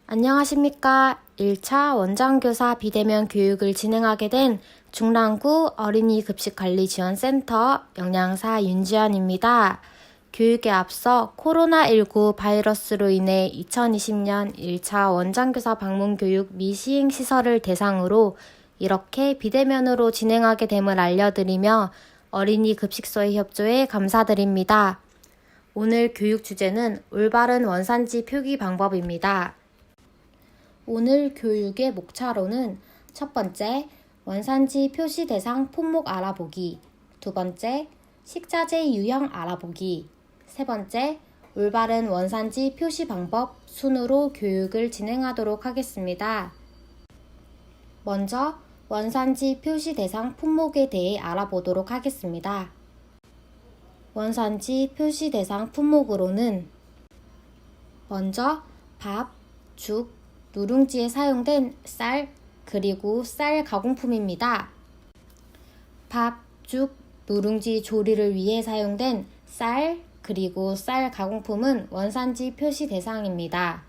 안녕하십니까. 1차 원장교사 비대면 교육을 진행하게 된 중랑구 어린이급식관리지원센터 영양사 윤지연입니다. 교육에 앞서 코로나19 바이러스로 인해 2020년 1차 원장교사 방문교육 미시행시설을 대상으로 이렇게 비대면으로 진행하게 됨을 알려드리며 어린이급식소의 협조에 감사드립니다. 오늘 교육 주제는 올바른 원산지 표기 방법입니다. 오늘 교육의 목차로는 첫 번째, 원산지 표시 대상 품목 알아보기, 두 번째, 식자재 유형 알아보기, 세 번째, 올바른 원산지 표시 방법 순으로 교육을 진행하도록 하겠습니다. 먼저 원산지 표시 대상 품목에 대해 알아보도록 하겠습니다. 원산지 표시 대상 품목으로는 먼저 밥, 죽, 누룽지에 사용된 쌀, 그리고 쌀 가공품입니다. 밥, 죽, 누룽지 조리를 위해 사용된 쌀, 그리고 쌀 가공품은 원산지 표시 대상입니다.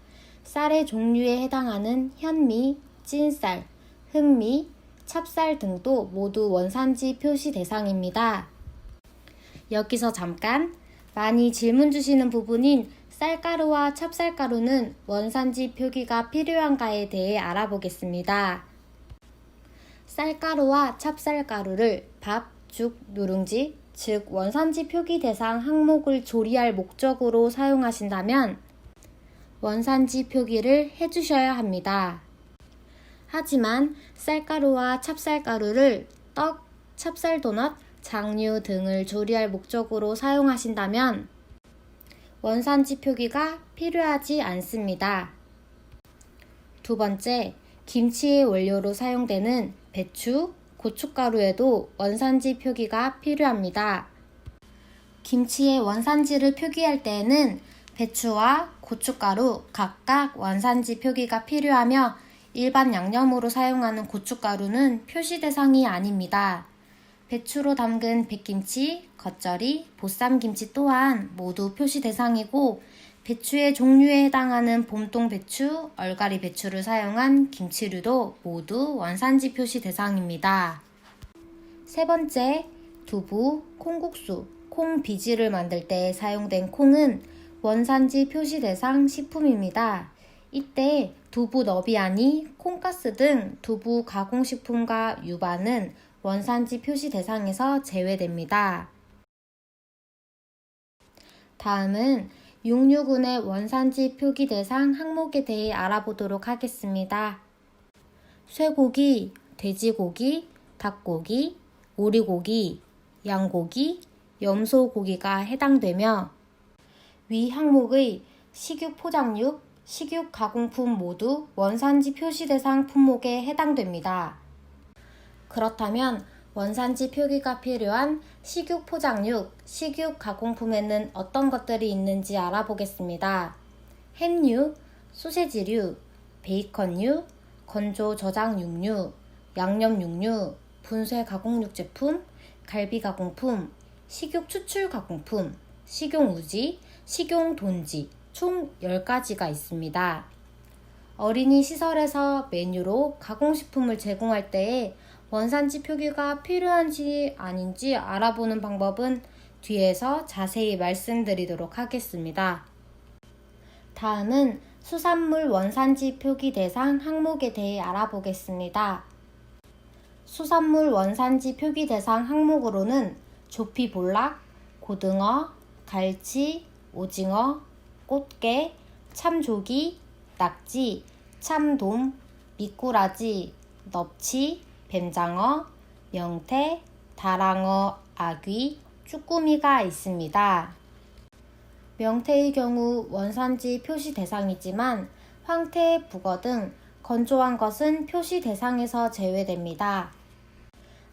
쌀의 종류에 해당하는 현미, 찐쌀, 흑미, 찹쌀 등도 모두 원산지 표시 대상입니다. 여기서 잠깐, 많이 질문 주시는 부분인 쌀가루와 찹쌀가루는 원산지 표기가 필요한가에 대해 알아보겠습니다. 쌀가루와 찹쌀가루를 밥, 죽, 누룽지, 즉 원산지 표기 대상 항목을 조리할 목적으로 사용하신다면 원산지 표기를 해주셔야 합니다. 하지만 쌀가루와 찹쌀가루를 떡, 찹쌀도넛, 장류 등을 조리할 목적으로 사용하신다면 원산지 표기가 필요하지 않습니다. 두 번째, 김치의 원료로 사용되는 배추, 고춧가루에도 원산지 표기가 필요합니다. 김치의 원산지를 표기할 때에는 배추와 고춧가루 각각 원산지 표기가 필요하며 일반 양념으로 사용하는 고춧가루는 표시 대상이 아닙니다. 배추로 담근 백김치, 겉절이, 보쌈김치 또한 모두 표시 대상이고 배추의 종류에 해당하는 봄동 배추, 얼갈이 배추를 사용한 김치류도 모두 원산지 표시 대상입니다. 세 번째, 두부, 콩국수, 콩비지를 만들 때 사용된 콩은 원산지 표시 대상 식품입니다. 이때 두부 너비아니, 콩가스 등 두부 가공식품과 유바는 원산지 표시 대상에서 제외됩니다. 다음은 육류군의 원산지 표기 대상 항목에 대해 알아보도록 하겠습니다. 쇠고기, 돼지고기, 닭고기, 오리고기, 양고기, 염소고기가 해당되며 위 항목의 식육 포장육, 식육 가공품 모두 원산지 표시 대상 품목에 해당됩니다. 그렇다면 원산지 표기가 필요한 식육 포장육, 식육 가공품에는 어떤 것들이 있는지 알아보겠습니다. 햄류, 소세지류, 베이컨류, 건조 저장 육류, 양념 육류, 분쇄 가공육 제품, 갈비 가공품, 식육 추출 가공품, 식용 우지, 식용 돈지 총 10가지가 있습니다. 어린이 시설에서 메뉴로 가공식품을 제공할 때에 원산지 표기가 필요한지 아닌지 알아보는 방법은 뒤에서 자세히 말씀드리도록 하겠습니다. 다음은 수산물 원산지 표기 대상 항목에 대해 알아보겠습니다. 수산물 원산지 표기 대상 항목으로는 조피볼락, 고등어, 갈치, 오징어, 꽃게, 참조기, 낙지, 참돔, 미꾸라지, 넙치, 뱀장어, 명태, 다랑어, 아귀, 쭈꾸미가 있습니다. 명태의 경우 원산지 표시 대상이지만 황태, 북어 등 건조한 것은 표시 대상에서 제외됩니다.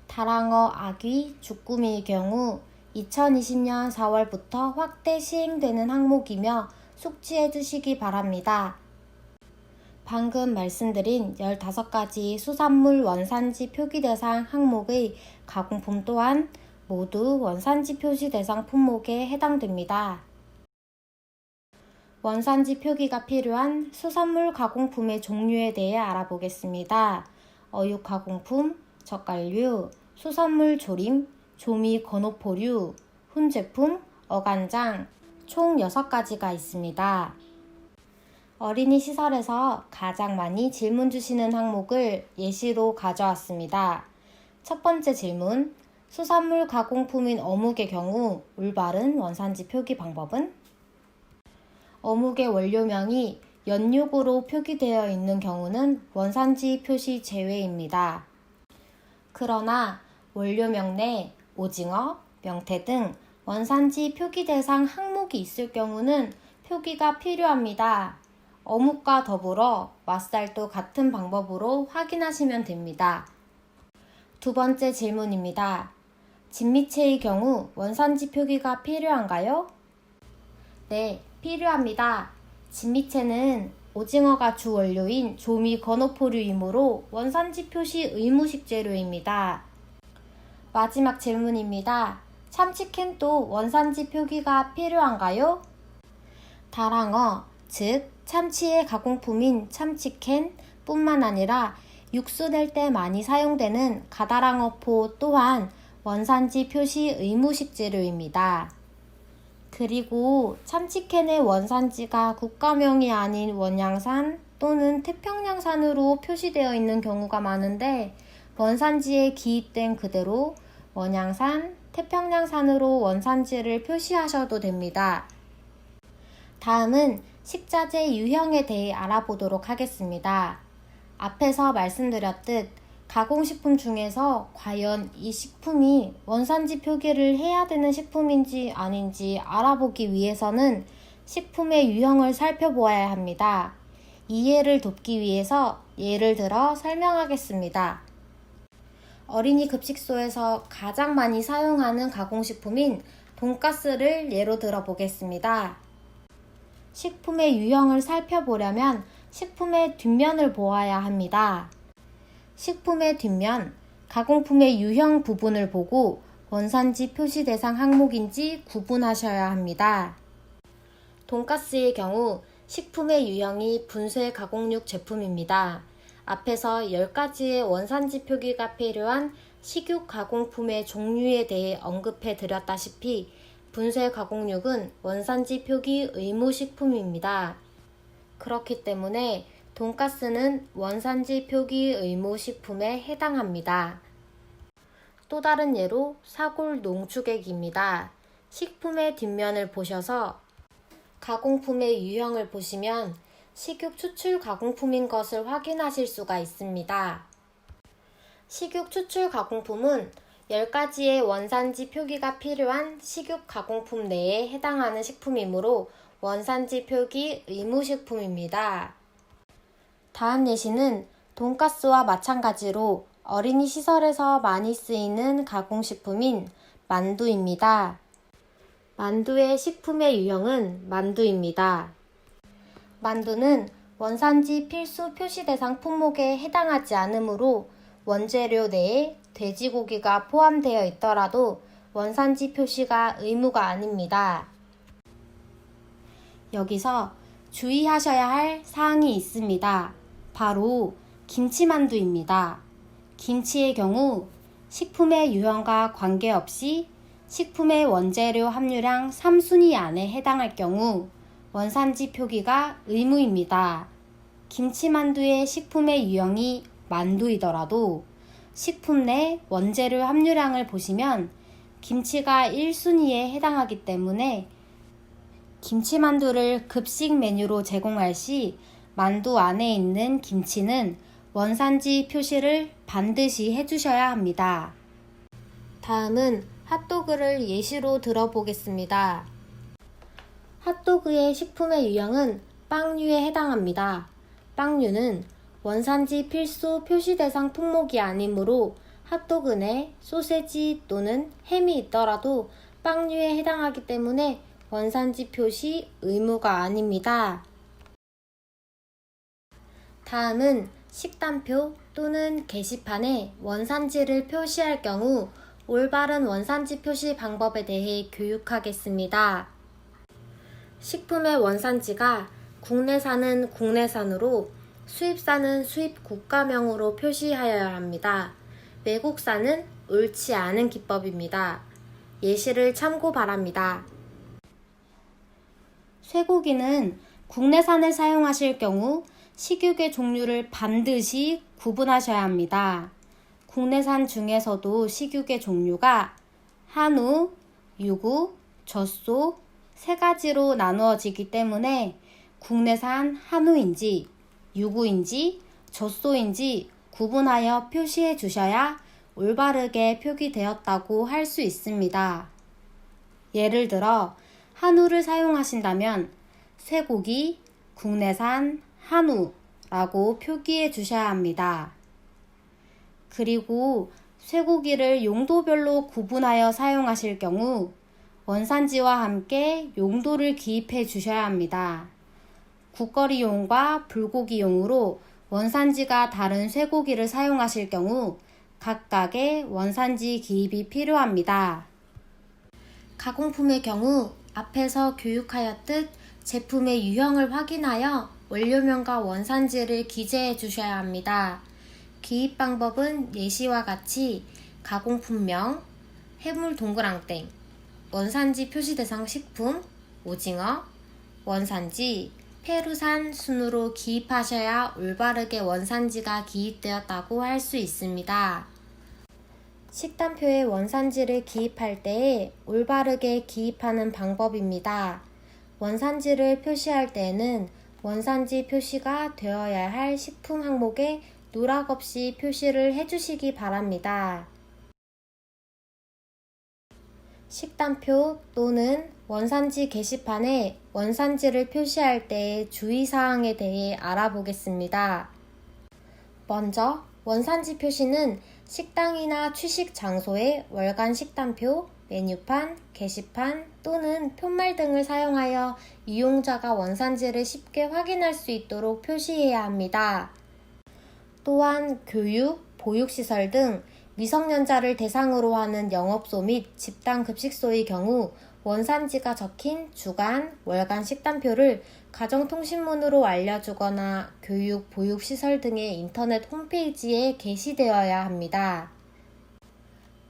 다랑어, 아귀, 쭈꾸미의 경우 2020년 4월부터 확대 시행되는 항목이며 숙지해 두시기 바랍니다. 방금 말씀드린 15가지 수산물 원산지 표기 대상 항목의 가공품 또한 모두 원산지 표시 대상 품목에 해당됩니다. 원산지 표기가 필요한 수산물 가공품의 종류에 대해 알아보겠습니다. 어육 가공품, 젓갈류, 수산물 조림, 조미 건호포류, 훈제품, 어간장, 총 6가지가 있습니다. 어린이 시설에서 가장 많이 질문 주시는 항목을 예시로 가져왔습니다. 첫 번째 질문, 수산물 가공품인 어묵의 경우 올바른 원산지 표기 방법은? 어묵의 원료명이 연육으로 표기되어 있는 경우는 원산지 표시 제외입니다. 그러나 원료명 내 오징어, 명태 등 원산지 표기 대상 항목이 있을 경우는 표기가 필요합니다. 어묵과 더불어 맛살도 같은 방법으로 확인하시면 됩니다. 두 번째 질문입니다. 진미채의 경우 원산지 표기가 필요한가요? 네, 필요합니다. 진미채는 오징어가 주 원료인 조미 건호포류이므로 원산지 표시 의무식 재료입니다. 마지막 질문입니다. 참치캔도 원산지 표기가 필요한가요? 다랑어, 즉 참치의 가공품인 참치캔 뿐만 아니라 육수 낼 때 많이 사용되는 가다랑어포 또한 원산지 표시 의무식 재료입니다. 그리고 참치캔의 원산지가 국가명이 아닌 원양산 또는 태평양산으로 표시되어 있는 경우가 많은데 원산지에 기입된 그대로 원양산, 태평양산으로 원산지를 표시하셔도 됩니다. 다음은 식자재 유형에 대해 알아보도록 하겠습니다. 앞에서 말씀드렸듯 가공식품 중에서 과연 이 식품이 원산지 표기를 해야 되는 식품인지 아닌지 알아보기 위해서는 식품의 유형을 살펴보아야 합니다. 이해를 돕기 위해서 예를 들어 설명하겠습니다. 어린이 급식소에서 가장 많이 사용하는 가공식품인 돈가스를 예로 들어 보겠습니다. 식품의 유형을 살펴보려면 식품의 뒷면을 보아야 합니다. 식품의 뒷면, 가공품의 유형 부분을 보고 원산지 표시 대상 항목인지 구분하셔야 합니다. 돈가스의 경우 식품의 유형이 분쇄 가공육 제품입니다. 앞에서 10가지의 원산지 표기가 필요한 식육 가공품의 종류에 대해 언급해 드렸다시피 분쇄 가공육은 원산지 표기 의무 식품입니다. 그렇기 때문에 돈가스는 원산지 표기 의무 식품에 해당합니다. 또 다른 예로 사골 농축액입니다. 식품의 뒷면을 보셔서 가공품의 유형을 보시면 식육 추출 가공품인 것을 확인하실 수가 있습니다. 식육 추출 가공품은 10가지의 원산지 표기가 필요한 식육 가공품 내에 해당하는 식품이므로 원산지 표기 의무식품입니다. 다음 예시는 돈가스와 마찬가지로 어린이 시설에서 많이 쓰이는 가공식품인 만두입니다. 만두의 식품의 유형은 만두입니다. 만두는 원산지 필수 표시 대상 품목에 해당하지 않으므로 원재료 내에 돼지고기가 포함되어 있더라도 원산지 표시가 의무가 아닙니다. 여기서 주의하셔야 할 사항이 있습니다. 바로 김치만두입니다. 김치의 경우 식품의 유형과 관계없이 식품의 원재료 함유량 3순위 안에 해당할 경우 원산지 표기가 의무입니다. 김치만두의 식품의 유형이 만두이더라도 식품 내 원재료 함유량을 보시면 김치가 1순위에 해당하기 때문에 김치만두를 급식 메뉴로 제공할 시 만두 안에 있는 김치는 원산지 표시를 반드시 해주셔야 합니다. 다음은 핫도그를 예시로 들어보겠습니다. 핫도그의 식품의 유형은 빵류에 해당합니다. 빵류는 원산지 필수 표시 대상 품목이 아니므로 핫도그 내 소세지 또는 햄이 있더라도 빵류에 해당하기 때문에 원산지 표시 의무가 아닙니다. 다음은 식단표 또는 게시판에 원산지를 표시할 경우 올바른 원산지 표시 방법에 대해 교육하겠습니다. 식품의 원산지가 국내산은 국내산으로 수입산은 수입 국가명으로 표시하여야 합니다. 외국산은 옳지 않은 기법입니다. 예시를 참고 바랍니다. 쇠고기는 국내산을 사용하실 경우 식육의 종류를 반드시 구분하셔야 합니다. 국내산 중에서도 식육의 종류가 한우, 유구, 젖소, 세 가지로 나누어지기 때문에 국내산 한우인지 유구인지 젖소인지 구분하여 표시해 주셔야 올바르게 표기되었다고 할 수 있습니다. 예를 들어 한우를 사용하신다면 쇠고기, 국내산, 한우라고 표기해 주셔야 합니다. 그리고 쇠고기를 용도별로 구분하여 사용하실 경우 원산지와 함께 용도를 기입해 주셔야 합니다. 국거리용과 불고기용으로 원산지가 다른 쇠고기를 사용하실 경우 각각의 원산지 기입이 필요합니다. 가공품의 경우 앞에서 교육하였듯 제품의 유형을 확인하여 원료명과 원산지를 기재해 주셔야 합니다. 기입 방법은 예시와 같이 가공품명, 해물 동그랑땡, 원산지 표시대상 식품, 오징어, 원산지, 페루산 순으로 기입하셔야 올바르게 원산지가 기입되었다고 할 수 있습니다. 식단표에 원산지를 기입할 때에 올바르게 기입하는 방법입니다. 원산지를 표시할 때에는 원산지 표시가 되어야 할 식품 항목에 누락 없이 표시를 해주시기 바랍니다. 식단표 또는 원산지 게시판에 원산지를 표시할 때의 주의사항에 대해 알아보겠습니다. 먼저 원산지 표시는 식당이나 취식 장소의 월간 식단표, 메뉴판, 게시판 또는 푯말 등을 사용하여 이용자가 원산지를 쉽게 확인할 수 있도록 표시해야 합니다. 또한 교육, 보육시설 등 미성년자를 대상으로 하는 영업소 및 집단급식소의 경우 원산지가 적힌 주간, 월간 식단표를 가정통신문으로 알려주거나 교육, 보육시설 등의 인터넷 홈페이지에 게시되어야 합니다.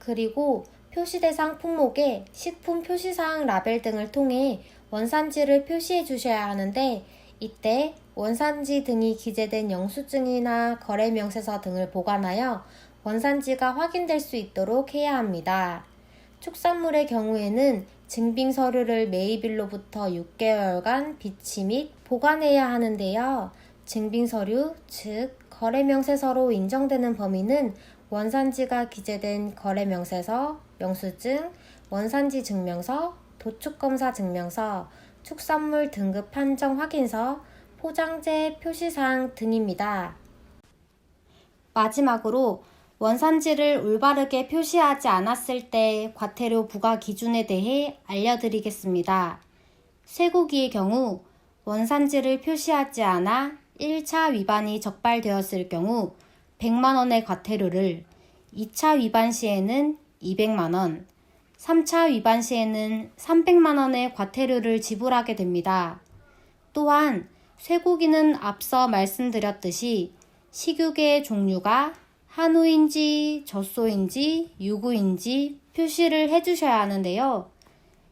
그리고 표시대상 품목에 식품 표시사항 라벨 등을 통해 원산지를 표시해 주셔야 하는데 이때 원산지 등이 기재된 영수증이나 거래명세서 등을 보관하여 원산지가 확인될 수 있도록 해야 합니다. 축산물의 경우에는 증빙서류를 매입일로부터 6개월간 비치 및 보관해야 하는데요. 증빙서류, 즉 거래명세서로 인정되는 범위는 원산지가 기재된 거래명세서, 영수증, 원산지 증명서, 도축검사 증명서, 축산물 등급 판정 확인서, 포장재 표시사항 등입니다. 마지막으로 원산지를 올바르게 표시하지 않았을 때 과태료 부과 기준에 대해 알려드리겠습니다. 쇠고기의 경우 원산지를 표시하지 않아 1차 위반이 적발되었을 경우 100만원의 과태료를, 2차 위반 시에는 200만원, 3차 위반 시에는 300만원의 과태료를 지불하게 됩니다. 또한 쇠고기는 앞서 말씀드렸듯이 식육의 종류가 한우인지 젖소인지 유구인지 표시를 해주셔야 하는데요.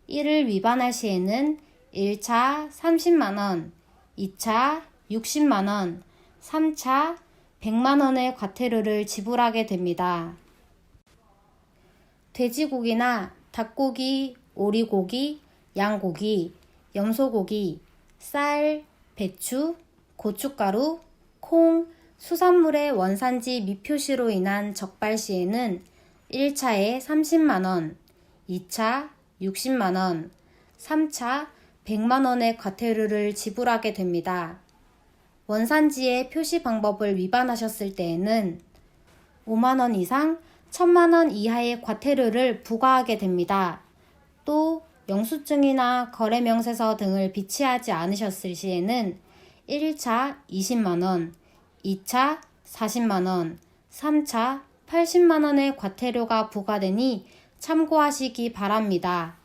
이를 위반할 시에는 1차 30만원, 2차 60만원, 3차 100만원의 과태료를 지불하게 됩니다. 돼지고기나 닭고기, 오리고기, 양고기, 염소고기, 쌀, 배추, 고춧가루, 콩, 수산물의 원산지 미표시로 인한 적발 시에는 1차에 30만원, 2차 60만원, 3차 100만원의 과태료를 지불하게 됩니다. 원산지의 표시 방법을 위반하셨을 때에는 5만원 이상 1000만원 이하의 과태료를 부과하게 됩니다. 또 영수증이나 거래명세서 등을 비치하지 않으셨을 시에는 1차 20만원, 2차 40만원, 3차 80만원의 과태료가 부과되니 참고하시기 바랍니다.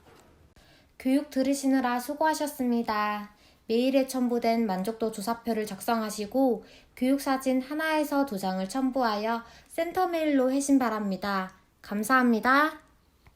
교육 들으시느라 수고하셨습니다. 메일에 첨부된 만족도 조사표를 작성하시고 교육사진 하나에서 2장을 첨부하여 센터 메일로 해신 바랍니다. 감사합니다.